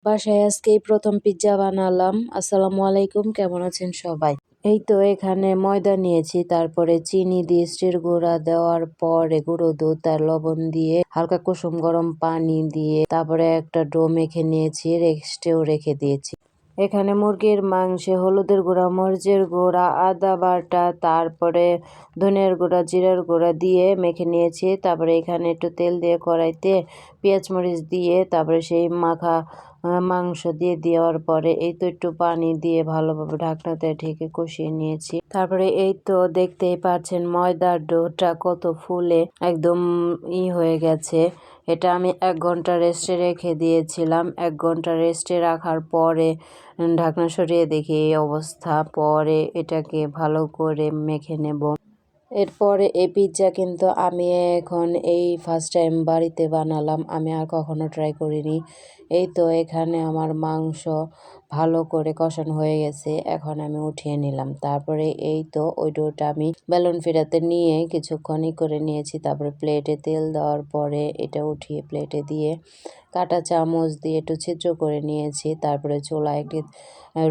বাসায় আজকেই প্রথম পিৎজা বানালাম। আসসালামু আলাইকুম, কেমন আছেন সবাই? এই তো এখানে ময়দা নিয়েছি, তারপরে চিনি, দিয়ে গুঁড়া দেওয়ার পরে গুঁড়ো দুধ আর লবণ দিয়ে হালকা কুসুম গরম পানি দিয়ে তারপরে একটা ডো মেখে নিয়েছি, রেস্টেও রেখে দিয়েছি। এখানে মুরগির মাংসে হলুদের গুঁড়া, মরিচের গুঁড়া, আদা বাটা, তারপরে ধনিয়ার গুঁড়া, জিরার গুঁড়া দিয়ে মেখে নিয়েছি। তারপরে এখানে একটু তেল দিয়ে কড়াইতে পেঁয়াজ মরিচ দিয়ে তারপরে সেই মাখা মাংস দিয়ে দেওয়ার পরে এই তো একটু পানি দিয়ে ভালোভাবে ঢাকনাতে ঢেকে কষিয়ে নিয়েছি। তারপরে এই তো দেখতেই পাচ্ছেন ময়দার ডোটা কত ফুলে একদম হয়ে গেছে। এটা আমি 1 ঘন্টা রেস্টে রেখে দিয়েছিলাম। 1 ঘন্টা রেস্টে রাখার পরে ঢাকনা সরিয়ে দেখি এই অবস্থা। পরে এটাকে ভালো করে মেখে নেব। এরপরে এই পিৎজা কিন্তু আমি এখন এই ফার্স্ট টাইম বাড়িতে বানালাম, আমি আর কখনো ট্রাই করিনি। এই তো এখানে আমার মাংস ভালো করে কষানো হয়ে গেছে, এখন আমি উঠিয়ে নিলাম। তারপরে এই তো ওই ডোটা আমি বেলুন ফিরাতে নিয়ে কিছুক্ষণই করে নিয়েছি। তারপরে প্লেটে তেল দেওয়ার পরে এটা উঠিয়ে প্লেটে দিয়ে কাঁটা চামচ দিয়ে একটু ছিদ্র করে নিয়েছি। তারপরে চুলায় একটি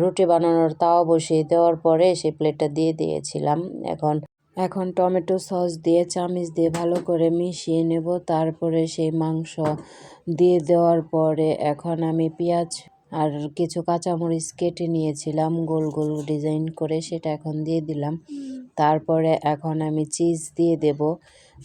রুটি বানানোর তাওয়া বসিয়ে দেওয়ার পরে সেই প্লেটটা দিয়ে দিয়েছিলাম। এখন টমেটো সস দিয়ে চামিচ দিয়ে ভালো করে মিশিয়ে নেব। তারপরে সেই মাংস দিয়ে দেওয়ার পরে এখন আমি পেঁয়াজ আর কিছু কাঁচামরিচ কেটে নিয়েছিলাম গোল গোল ডিজাইন করে, সেটা এখন দিয়ে দিলাম। তারপরে এখন আমি চিজ দিয়ে দেব।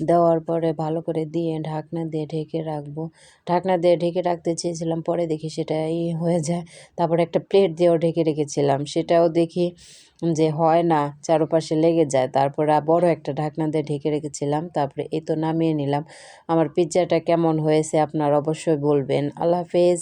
দেওয়ার পরে ভালো করে দিয়ে ঢাকনা দিয়ে ঢেকে রাখবো। ঢাকনা দিয়ে ঢেকে রাখতে চেয়েছিলাম, পরে দেখি সেটা হয়ে যায়। তারপরে একটা প্লেট দিয়েও ঢেকে রেখেছিলাম, সেটাও দেখি যে হয় না, চারপাশে লেগে যায়। তারপরে বড় একটা ঢাকনা দিয়ে ঢেকে রেখেছিলাম। তারপরে এই তো নামিয়ে নিলাম। আমার পিৎজাটা কেমন হয়েছে আপনারা অবশ্যই বলবেন। আল্লাহ হাফেজ।